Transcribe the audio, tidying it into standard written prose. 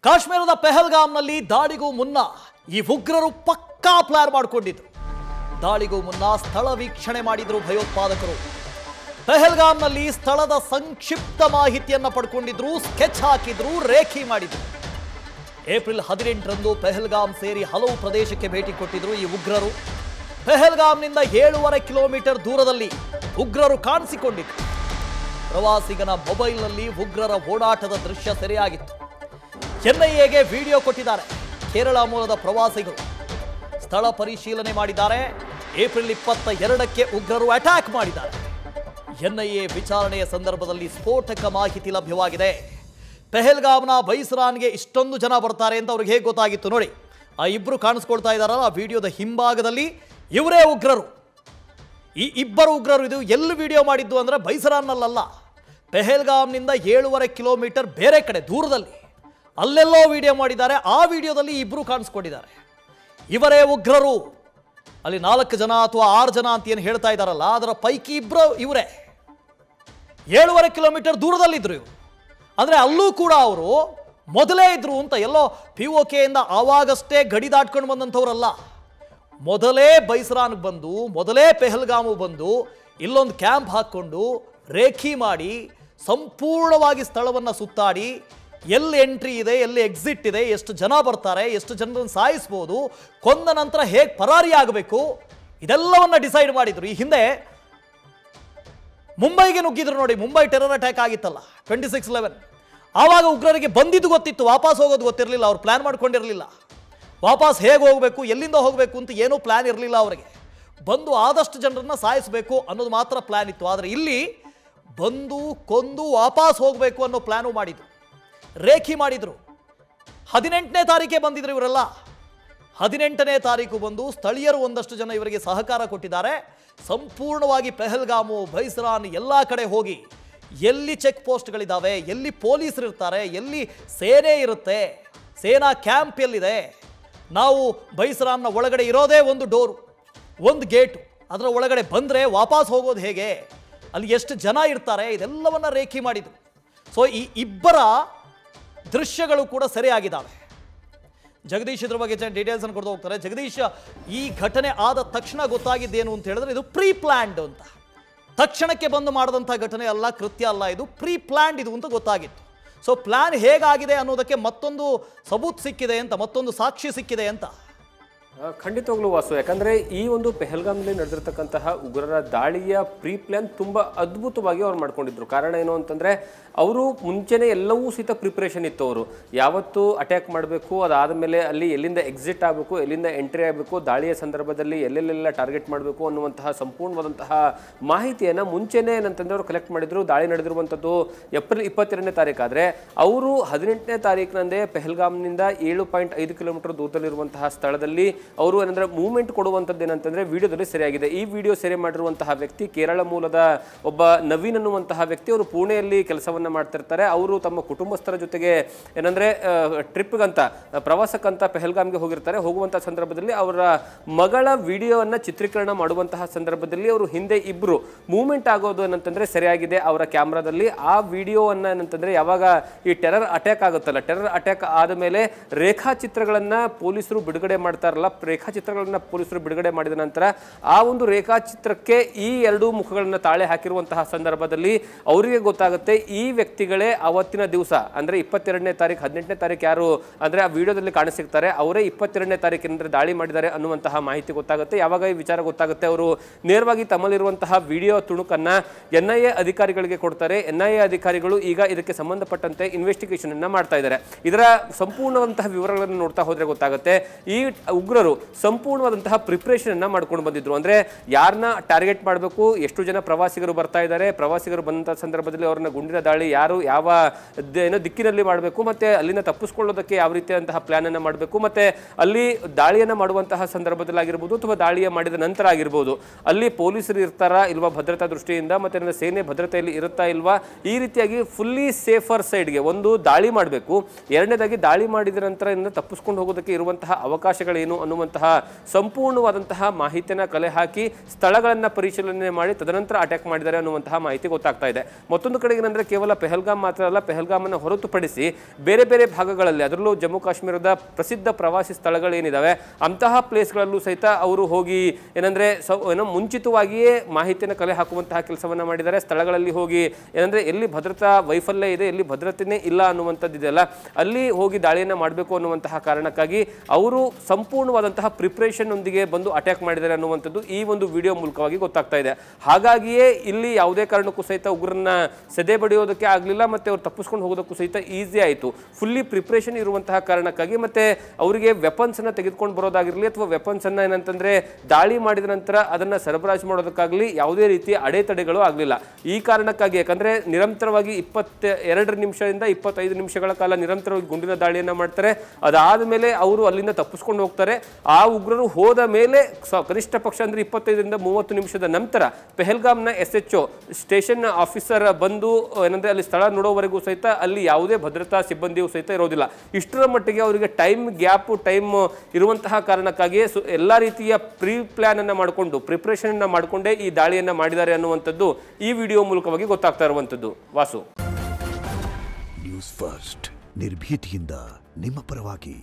ಕಾಶ್ಮೀರದ ಪೆಹಲ್ಗಾಮ್ನಲ್ಲಿ ದಾಳಿಗೂ ಮುನ್ನ ಈ ಉಗ್ರರು ಪಕ್ಕಾ ಪ್ಲಾನ್ ಮಾಡಿಕೊಂಡಿದ್ರು. ದಾಳಿಗೂ ಮುನ್ನ ಸ್ಥಳ ವೀಕ್ಷಣೆ ಮಾಡಿದ್ರು ಭಯೋತ್ಪಾದಕರು. ಪೆಹಲ್ಗಾಮ್ನಲ್ಲಿ ಸ್ಥಳದ ಸಂಕ್ಷಿಪ್ತ ಮಾಹಿತಿಯನ್ನ ಪಡ್ಕೊಂಡಿದ್ರು, ಸ್ಕೆಚ್ ಹಾಕಿದ್ರು, ರೇಖಿ ಮಾಡಿದ್ರು. ಏಪ್ರಿಲ್ 18ರಂದು ಪೆಹಲ್ಗಾಮ್ ಸೇರಿ ಹಲವು ಪ್ರದೇಶಕ್ಕೆ ಭೇಟಿ ಕೊಟ್ಟಿದ್ರು ಈ ಉಗ್ರರು. ಪೆಹಲ್ಗಾಮ್ನಿಂದ 7.5 ಕಿಲೋಮೀಟರ್ ದೂರದಲ್ಲಿ ಉಗ್ರರು ಕಾಣಿಸಿಕೊಂಡಿದ್ರು. ಪ್ರವಾಸಿಗನ ಮೊಬೈಲ್ನಲ್ಲಿ ಉಗ್ರರ ಓಡಾಟದ ದೃಶ್ಯ ಸೆರೆಯಾಗಿತ್ತು. ಎನ್ಐಎಗೆ ವಿಡಿಯೋ ಕೊಟ್ಟಿದ್ದಾರೆ ಕೇರಳ ಮೂಲದ ಪ್ರವಾಸಿಗರು. ಸ್ಥಳ ಪರಿಶೀಲನೆ ಮಾಡಿದ್ದಾರೆ. ಏಪ್ರಿಲ್ 22ಕ್ಕೆ ಉಗ್ರರು ಅಟ್ಯಾಕ್ ಮಾಡಿದ್ದಾರೆ. ಎನ್ಐಎ ವಿಚಾರಣೆಯ ಸಂದರ್ಭದಲ್ಲಿ ಸ್ಫೋಟಕ ಮಾಹಿತಿ ಲಭ್ಯವಾಗಿದೆ. ಪೆಹಲ್ಗಾಮ್ನ ಬೈಸರಾನ್ಗೆ ಇಷ್ಟೊಂದು ಜನ ಬರ್ತಾರೆ ಅಂತ ಅವ್ರಿಗೆ ಹೇಗೆ ಗೊತ್ತಾಗಿತ್ತು ನೋಡಿ. ಆ ಇಬ್ಬರು ಕಾಣಿಸ್ಕೊಳ್ತಾ ಇದ್ದಾರಲ್ಲ, ಆ ವಿಡಿಯೋದ ಹಿಂಭಾಗದಲ್ಲಿ ಇವರೇ ಉಗ್ರರು. ಈ ಇಬ್ಬರು ಉಗ್ರರು ಇದು ಎಲ್ಲಿ ವಿಡಿಯೋ ಮಾಡಿದ್ದು ಅಂದರೆ ಬೈಸರಾನ್ನಲ್ಲ, ಪೆಹಲ್ಗಾಮ್ನಿಂದ 7.5 ಕಿಲೋಮೀಟರ್ ಬೇರೆ ಕಡೆ ದೂರದಲ್ಲಿ ಅಲ್ಲೆಲ್ಲೋ ವಿಡಿಯೋ ಮಾಡಿದ್ದಾರೆ. ಆ ವಿಡಿಯೋದಲ್ಲಿ ಇಬ್ಬರು ಕಾಣಿಸ್ಕೊಂಡಿದ್ದಾರೆ. ಇವರೇ ಉಗ್ರರು. ಅಲ್ಲಿ 4 ಜನ ಅಥವಾ 6 ಜನ ಅಂತ ಏನು ಹೇಳ್ತಾ ಇದ್ದಾರಲ್ಲ, ಅದರ ಪೈಕಿ ಇಬ್ಬರು ಇವರೇ. 7.5 ಕಿಲೋಮೀಟರ್ ದೂರದಲ್ಲಿದ್ದರು ಇವರು. ಅಂದರೆ ಅಲ್ಲೂ ಕೂಡ ಅವರು ಮೊದಲೇ ಇದ್ರು ಅಂತ. ಎಲ್ಲೋ POKಯಿಂದ ಆವಾಗಷ್ಟೇ ಗಡಿ ದಾಟ್ಕೊಂಡು ಬಂದಂಥವ್ರಲ್ಲ. ಮೊದಲೇ ಬೈಸರಾನ್ಗೆ ಬಂದು, ಮೊದಲೇ ಪೆಹಲ್ಗಾಮು ಬಂದು ಇಲ್ಲೊಂದು ಕ್ಯಾಂಪ್ ಹಾಕ್ಕೊಂಡು ರೇಖಿ ಮಾಡಿ ಸಂಪೂರ್ಣವಾಗಿ ಸ್ಥಳವನ್ನು ಸುತ್ತಾಡಿ ಎಲ್ಲಿ ಎಂಟ್ರಿ ಇದೆ, ಎಲ್ಲಿ ಎಕ್ಸಿಟ್ ಇದೆ, ಎಷ್ಟು ಜನ ಬರ್ತಾರೆ, ಎಷ್ಟು ಜನರನ್ನು ಸಾಯಿಸ್ಬೋದು, ಕೊಂದ ನಂತರ ಹೇಗೆ ಪರಾರಿ ಆಗಬೇಕು, ಇದೆಲ್ಲವನ್ನ ಡಿಸೈಡ್ ಮಾಡಿದ್ರು. ಈ ಹಿಂದೆ ಮುಂಬೈಗೆ ನುಗ್ಗಿದ್ರು ನೋಡಿ, ಮುಂಬೈ ಟೆರರ್ ಅಟ್ಯಾಕ್ ಆಗಿತ್ತಲ್ಲ 26/11. ಆವಾಗ ಉಗ್ರರಿಗೆ ಬಂದಿದ್ದು ಗೊತ್ತಿತ್ತು, ವಾಪಸ್ ಹೋಗೋದು ಗೊತ್ತಿರಲಿಲ್ಲ. ಅವ್ರು ಪ್ಲಾನ್ ಮಾಡ್ಕೊಂಡಿರಲಿಲ್ಲ. ವಾಪಸ್ ಹೇಗೆ ಹೋಗಬೇಕು, ಎಲ್ಲಿಂದ ಹೋಗಬೇಕು ಅಂತ ಏನೂ ಪ್ಲಾನ್ ಇರಲಿಲ್ಲ ಅವರಿಗೆ. ಬಂದು ಆದಷ್ಟು ಜನರನ್ನ ಸಾಯಿಸಬೇಕು ಅನ್ನೋದು ಮಾತ್ರ ಪ್ಲಾನ್ ಇತ್ತು. ಆದರೆ ಇಲ್ಲಿ ಬಂದು ಕೊಂದು ವಾಪಸ್ ಹೋಗಬೇಕು ಅನ್ನೋ ಪ್ಲಾನು ಮಾಡಿದ್ರು, ರೇಖಿ ಮಾಡಿದ್ರು. 18ನೇ ತಾರೀಕೆ ಬಂದಿದ್ರು ಇವರೆಲ್ಲ. 18ನೇ ತಾರೀಕು ಬಂದು ಸ್ಥಳೀಯರು ಒಂದಷ್ಟು ಜನ ಇವರಿಗೆ ಸಹಕಾರ ಕೊಟ್ಟಿದ್ದಾರೆ. ಸಂಪೂರ್ಣವಾಗಿ ಪೆಹಲ್ಗಾಮು, ಬೈಸರಾನ್ ಎಲ್ಲ ಕಡೆ ಹೋಗಿ ಎಲ್ಲಿ ಚೆಕ್ ಪೋಸ್ಟ್ಗಳಿದ್ದಾವೆ, ಎಲ್ಲಿ ಪೊಲೀಸರು ಇರ್ತಾರೆ, ಎಲ್ಲಿ ಸೇನೆ ಇರುತ್ತೆ, ಸೇನಾ ಕ್ಯಾಂಪ್ ಎಲ್ಲಿದೆ, ನಾವು ಬೈಸರಾನ್ನ ಒಳಗಡೆ ಇರೋದೇ ಒಂದು ಡೋರು, ಒಂದು ಗೇಟು, ಅದರ ಒಳಗಡೆ ಬಂದರೆ ವಾಪಸ್ ಹೋಗೋದು ಹೇಗೆ, ಅಲ್ಲಿ ಎಷ್ಟು ಜನ ಇರ್ತಾರೆ, ಇದೆಲ್ಲವನ್ನ ರೇಖಿ ಮಾಡಿದ್ರು. ಸೊ ಈ ಇಬ್ಬರ ದೃಶ್ಯಗಳು ಕೂಡ ಸರಿಯಾಗಿದ್ದಾವೆ. ಜಗದೀಶ್ ಇದ್ರ ಬಗ್ಗೆ ಡೀಟೇಲ್ಸ್ ಅನ್ನು ಕೊಡ್ತಾ ಹೋಗ್ತಾರೆ. ಜಗದೀಶ್, ಈ ಘಟನೆ ಆದ ತಕ್ಷಣ ಗೊತ್ತಾಗಿದ್ದೇನು ಅಂತ ಹೇಳಿದ್ರೆ ಇದು ಪ್ರೀ ಪ್ಲಾನ್ಡ್ ಅಂತ. ತಕ್ಷಣಕ್ಕೆ ಬಂದು ಮಾಡಿದಂಥ ಘಟನೆ ಅಲ್ಲ, ಕೃತ್ಯ ಅಲ್ಲ, ಇದು ಪ್ರೀ ಪ್ಲಾನ್ಡ್ ಇದು ಅಂತ ಗೊತ್ತಾಗಿತ್ತು. ಸೊ ಪ್ಲಾನ್ ಹೇಗಾಗಿದೆ ಅನ್ನೋದಕ್ಕೆ ಮತ್ತೊಂದು ಸಬೂತ್ ಸಿಕ್ಕಿದೆ ಅಂತ, ಮತ್ತೊಂದು ಸಾಕ್ಷಿ ಸಿಕ್ಕಿದೆ ಅಂತ. ಖಂಡಿತವಾಗ್ಲೂ ವಾಸು, ಯಾಕಂದರೆ ಈ ಒಂದು ಪೆಹಲ್ಗಾಮ್ನಲ್ಲಿ ನಡೆದಿರ್ತಕ್ಕಂತಹ ಉಗ್ರರ ದಾಳಿಯ ಪ್ರೀ ಪ್ಲ್ಯಾನ್ ತುಂಬ ಅದ್ಭುತವಾಗಿ ಅವ್ರು ಮಾಡ್ಕೊಂಡಿದ್ರು. ಕಾರಣ ಏನು ಅಂತಂದರೆ ಅವರು ಮುಂಚೆನೇ ಎಲ್ಲವೂ ಸಹಿತ ಪ್ರಿಪ್ರೇಷನ್ ಇತ್ತು. ಅವರು ಯಾವತ್ತು ಅಟ್ಯಾಕ್ ಮಾಡಬೇಕು, ಅದಾದ ಮೇಲೆ ಅಲ್ಲಿ ಎಲ್ಲಿಂದ ಎಕ್ಸಿಟ್ ಆಗಬೇಕು, ಎಲ್ಲಿಂದ ಎಂಟ್ರಿ ಆಗಬೇಕು, ದಾಳಿಯ ಸಂದರ್ಭದಲ್ಲಿ ಎಲ್ಲೆಲ್ಲೆಲ್ಲ ಟಾರ್ಗೆಟ್ ಮಾಡಬೇಕು ಅನ್ನುವಂತಹ ಸಂಪೂರ್ಣವಾದಂತಹ ಮಾಹಿತಿಯನ್ನು ಮುಂಚೆನೇ ಏನಂತಂದರೆ ಅವರು ಕಲೆಕ್ಟ್ ಮಾಡಿದ್ರು. ದಾಳಿ ನಡೆದಿರುವಂಥದ್ದು ಏಪ್ರಿಲ್ 22ನೇ ತಾರೀಕು. ಆದರೆ ಅವರು 18ನೇ ತಾರೀಕಿನಂದೇ ಪೆಹಲ್ಗಾಮ್ನಿಂದ 7.5 ಕಿಲೋಮೀಟರ್ ದೂರದಲ್ಲಿರುವಂತಹ ಸ್ಥಳದಲ್ಲಿ ಅವರು ಏನಂದ್ರೆ ಮೂವ್ಮೆಂಟ್ ಕೊಡುವಂಥದ್ದು ಏನಂತಂದ್ರೆ ವಿಡಿಯೋದಲ್ಲಿ ಸರಿಯಾಗಿದೆ. ಈ ವಿಡಿಯೋ ಸೆರೆ ಮಾಡಿರುವಂತಹ ವ್ಯಕ್ತಿ ಕೇರಳ ಮೂಲದ ಒಬ್ಬ ನವೀನ್ ಅನ್ನುವಂತಹ ವ್ಯಕ್ತಿ. ಅವರು ಪುಣೆಯಲ್ಲಿ ಕೆಲಸವನ್ನ ಮಾಡ್ತಿರ್ತಾರೆ. ಅವರು ತಮ್ಮ ಕುಟುಂಬಸ್ಥರ ಜೊತೆಗೆ ಏನಂದ್ರೆ ಟ್ರಿಪ್ಗಂತ, ಪ್ರವಾಸಕ್ಕಂತ ಪೆಹಲ್ಗಾಮ್ಗೆ ಹೋಗಿರ್ತಾರೆ. ಹೋಗುವಂಥ ಸಂದರ್ಭದಲ್ಲಿ ಅವರ ಮಗಳ ವಿಡಿಯೋವನ್ನ ಚಿತ್ರೀಕರಣ ಮಾಡುವಂತಹ ಸಂದರ್ಭದಲ್ಲಿ ಅವರು ಹಿಂದೆ ಇಬ್ರು ಮೂವ್ಮೆಂಟ್ ಆಗೋದು ಏನಂತಂದ್ರೆ ಸರಿಯಾಗಿದೆ ಅವರ ಕ್ಯಾಮ್ರಾದಲ್ಲಿ. ಆ ವಿಡಿಯೋವನ್ನ ಏನಂತಂದ್ರೆ ಯಾವಾಗ ಈ ಟೆರರ್ ಅಟ್ಯಾಕ್ ಆಗುತ್ತಲ್ಲ, ಟೆರರ್ ಅಟ್ಯಾಕ್ ಆದ ಮೇಲೆ ರೇಖಾಚಿತ್ರಗಳನ್ನ ಪೊಲೀಸರು ಬಿಡುಗಡೆ ಮಾಡ್ತಾರಲ್ಲ, ರೇಖಾಚಿತ್ರಗಳನ್ನ ಪೊಲೀಸರು ಬಿಡುಗಡೆ ಮಾಡಿದ ನಂತರ ಆ ಒಂದು ರೇಖಾಚಿತ್ರಕ್ಕೆ ಈ ಎರಡೂ ಮುಖಗಳನ್ನ ತಾಳೆ ಹಾಕಿರುವಂತಹ ಸಂದರ್ಭದಲ್ಲಿ ಅವರಿಗೆ ಗೊತ್ತಾಗುತ್ತೆ ಈ ವ್ಯಕ್ತಿಗಳೇ ಅವತ್ತಿನ ದಿವಸ ಅಂದ್ರೆ 22ನೇ ತಾರೀಕು 18ನೇ ತಾರೀಕು ಯಾರು ಅಂದ್ರೆ ಆ ವಿಡಿಯೋದಲ್ಲಿ ಕಾಣಿಸಿರ್ತಾರೆ ಅವರೇ 22ನೇ ತಾರೀಕಿನ ದಾಳಿ ಮಾಡಿದ್ದಾರೆ ಅನ್ನುವಂತಹ ಮಾಹಿತಿ ಗೊತ್ತಾಗುತ್ತೆ. ಯಾವಾಗ ಈ ವಿಚಾರ ಗೊತ್ತಾಗುತ್ತೆ ಅವರು ನೇರವಾಗಿ ತಮ್ಮಲ್ಲಿರುವಂತಹ ವಿಡಿಯೋ ತುಣುಕನ್ನ NIA ಅಧಿಕಾರಿಗಳಿಗೆ ಕೊಡ್ತಾರೆ. NIA ಅಧಿಕಾರಿಗಳು ಈಗ ಇದಕ್ಕೆ ಸಂಬಂಧಪಟ್ಟಂತೆ ಇನ್ವೆಸ್ಟಿಗೇಷನ್ ಅನ್ನ ಮಾಡ್ತಾ ಇದ್ದಾರೆ. ಇದರ ಸಂಪೂರ್ಣವಂತಹ ವಿವರಗಳನ್ನು ನೋಡ್ತಾ ಹೋದ್ರೆ ಗೊತ್ತಾಗುತ್ತೆ ಈ ಉಗ್ರರು ಸಂಪೂರ್ಣವಾದಂತಹ ಪ್ರಿಪರೇಷನ್ ಅನ್ನ ಮಾಡ್ಕೊಂಡು ಬಂದಿದ್ರು. ಅಂದ್ರೆ ಯಾರನ್ನ ಟಾರ್ಗೆಟ್ ಮಾಡಬೇಕು, ಎಷ್ಟು ಜನ ಪ್ರವಾಸಿಗರು ಬರ್ತಾ ಇದ್ದಾರೆ, ಪ್ರವಾಸಿಗರು ಬಂದಂತಹ ಸಂದರ್ಭದಲ್ಲಿ ಅವ್ರನ್ನ ಗುಂಡಿನ ದಾಳಿ ಯಾರು ಯಾವ ದಿಕ್ಕಿನಲ್ಲಿ ಮಾಡಬೇಕು, ಮತ್ತೆ ಅಲ್ಲಿಂದ ತಪ್ಪಿಸ್ಕೊಳ್ಳೋದಕ್ಕೆ ಯಾವ ರೀತಿಯಾದಂತಹ ಪ್ಲಾನ್ ಅನ್ನ ಮಾಡಬೇಕು, ಮತ್ತೆ ಅಲ್ಲಿ ದಾಳಿಯನ್ನ ಮಾಡುವಂತಹ ಸಂದರ್ಭದಲ್ಲಿ ಆಗಿರ್ಬೋದು ಅಥವಾ ದಾಳಿಯ ಮಾಡಿದ ನಂತರ ಆಗಿರ್ಬೋದು ಅಲ್ಲಿ ಪೊಲೀಸರು ಇರ್ತಾರಾ ಇಲ್ವಾ ಭದ್ರತಾ ದೃಷ್ಟಿಯಿಂದ, ಮತ್ತೆ ಸೇನೆ ಭದ್ರತೆಯಲ್ಲಿ ಇರುತ್ತಾ ಇಲ್ವಾ, ಈ ರೀತಿಯಾಗಿ ಫುಲ್ಲಿ ಸೇಫರ್ ಸೈಡ್ಗೆ ಒಂದು ದಾಳಿ ಮಾಡಬೇಕು. ಎರಡನೇದಾಗಿ ದಾಳಿ ಮಾಡಿದ ನಂತರ ತಪ್ಪಿಸ್ಕೊಂಡು ಹೋಗೋದಕ್ಕೆ ಇರುವಂತಹ ಅವಕಾಶಗಳೇನು ಅನ್ನುವಂತಹ ಸಂಪೂರ್ಣವಾದಂತಹ ಮಾಹಿತಿಯನ್ನು ಕಲೆ ಹಾಕಿ ಸ್ಥಳಗಳನ್ನು ಪರಿಶೀಲನೆ ಮಾಡಿ ತದನಂತರ ಅಟ್ಯಾಕ್ ಮಾಡಿದ್ದಾರೆ ಅನ್ನುವಂತಹ ಮಾಹಿತಿ ಗೊತ್ತಾಗ್ತಾ ಇದೆ. ಮತ್ತೊಂದು ಕಡೆ ಏನಂದ್ರೆ ಕೇವಲ ಕೇವಲ ಪೆಹಲ್ಗಾಮ್ ಮಾತ್ರ ಅಲ್ಲ, ಪೆಹಲ್ಗಾಮನ್ನು ಹೊರತುಪಡಿಸಿ ಬೇರೆ ಬೇರೆ ಭಾಗಗಳಲ್ಲಿ, ಅದರಲ್ಲೂ ಜಮ್ಮು ಕಾಶ್ಮೀರದ ಪ್ರಸಿದ್ಧ ಪ್ರವಾಸಿ ಸ್ಥಳಗಳೇನಿದ್ದಾವೆ ಅಂತಹ ಪ್ಲೇಸ್ಗಳಲ್ಲೂ ಸಹಿತ ಅವರು ಹೋಗಿ ಏನಂದರೆ ಮುಂಚಿತವಾಗಿಯೇ ಮಾಹಿತಿಯನ್ನು ಕಲೆ ಹಾಕುವಂತಹ ಕೆಲಸವನ್ನು ಮಾಡಿದ್ದಾರೆ. ಸ್ಥಳಗಳಲ್ಲಿ ಹೋಗಿ ಏನಂದರೆ ಎಲ್ಲಿ ಭದ್ರತಾ ವೈಫಲ್ಯ ಇದೆ, ಎಲ್ಲಿ ಭದ್ರತೆನೇ ಇಲ್ಲ ಅನ್ನುವಂಥದ್ದಿದೆಯಲ್ಲ, ಅಲ್ಲಿ ಹೋಗಿ ದಾಳಿಯನ್ನು ಮಾಡಬೇಕು ಅನ್ನುವಂತಹ ಕಾರಣಕ್ಕಾಗಿ ಅವರು ಸಂಪೂರ್ಣವಾದಂತಹ ಪ್ರಿಪ್ರೇಷನ್ ಒಂದಿಗೆ ಬಂದು ಅಟ್ಯಾಕ್ ಮಾಡಿದ್ದಾರೆ ಅನ್ನುವಂಥದ್ದು ಈ ಒಂದು ವಿಡಿಯೋ ಮೂಲಕವಾಗಿ ಗೊತ್ತಾಗ್ತಾ ಇದೆ. ಹಾಗಾಗಿಯೇ ಇಲ್ಲಿ ಯಾವುದೇ ಕಾರಣಕ್ಕೂ ಸಹಿತ ಉಗ್ರನ್ನ ಸೆದೆ ಬಡಿಯೋದಕ್ಕೆ ಆಗಲಿಲ್ಲ, ಮತ್ತೆ ಅವ್ರು ತಪ್ಪಿಸ್ಕೊಂಡು ಹೋಗೋದಕ್ಕೂ ಸಹಿತ ಈಸಿ ಆಯಿತು. ಫುಲ್ಲಿ ಪ್ರಿಪ್ರೇಷನ್ ಇರುವಂತಹ ಕಾರಣಕ್ಕಾಗಿ ಮತ್ತೆ ಅವರಿಗೆ ವೆಪನ್ಸ್ ಅನ್ನ ತೆಗೆದುಕೊಂಡು ಬರೋದಾಗಿರಲಿ ಅಥವಾ ವೆಪನ್ಸ್ ಅನ್ನ ಏನಂತಂದ್ರೆ ದಾಳಿ ಮಾಡಿದ ನಂತರ ಅದನ್ನ ಸರಬರಾಜು ಮಾಡೋದಕ್ಕಾಗಲಿ ಯಾವುದೇ ರೀತಿಯ ಅಡೆತಡೆಗಳು ಆಗಲಿಲ್ಲ. ಈ ಕಾರಣಕ್ಕಾಗಿ ಯಾಕಂದ್ರೆ ನಿರಂತರವಾಗಿ 22 ನಿಮಿಷದಿಂದ 25 ನಿಮಿಷಗಳ ಕಾಲ ನಿರಂತರವಾಗಿ ಗುಂಡಿನ ದಾಳಿಯನ್ನ ಮಾಡ್ತಾರೆ. ಅದಾದ ಮೇಲೆ ಅವರು ಅಲ್ಲಿಂದ ತಪ್ಪಿಸ್ಕೊಂಡು ಹೋಗ್ತಾರೆ. ಆ ಉಗ್ರರು ಹೋದ ಮೇಲೆ ಕನಿಷ್ಠ ಪಕ್ಷ ಅಂದ್ರೆ 25ರಿಂದ 30 ನಿಮಿಷದ ನಂತರ ಪೆಹಲ್ಗಾಮ್ನ SHO ಸ್ಟೇಷನ್ ಆಫೀಸರ್ ಬಂದು ಏನಂದ್ರೆ ಅಲ್ಲಿ ಸ್ಥಳ ನೋಡೋವರೆಗೂ ಸಹಿತ ಅಲ್ಲಿ ಯಾವುದೇ ಭದ್ರತಾ ಸಿಬ್ಬಂದಿಯೂ ಸಹಿತ ಇರೋದಿಲ್ಲ. ಇಷ್ಟರ ಮಟ್ಟಿಗೆ ಅವರಿಗೆ ಟೈಮ್ ಇರುವಂತಹ ಕಾರಣಕ್ಕಾಗಿ ಎಲ್ಲಾ ರೀತಿಯ ಪ್ರೀ ಪ್ಲಾನ್ ಅನ್ನ ಮಾಡಿಕೊಂಡು ಪ್ರಿಪರೇಷನ್ ಅನ್ನ ಮಾಡಿಕೊಂಡೇ ಈ ದಾಳಿಯನ್ನ ಮಾಡಿದ್ದಾರೆ ಅನ್ನುವಂಥದ್ದು ಈ ವಿಡಿಯೋ ಮೂಲಕವಾಗಿ ಗೊತ್ತಾಗ್ತಾ ಇರುವಂಥದ್ದು. ವಾಸು, ನ್ಯೂಸ್ ಫಸ್ಟ್ ನಿರ್ಭೀತಿಯಿಂದ ನಿಮ್ಮ ಪರವಾಗಿ.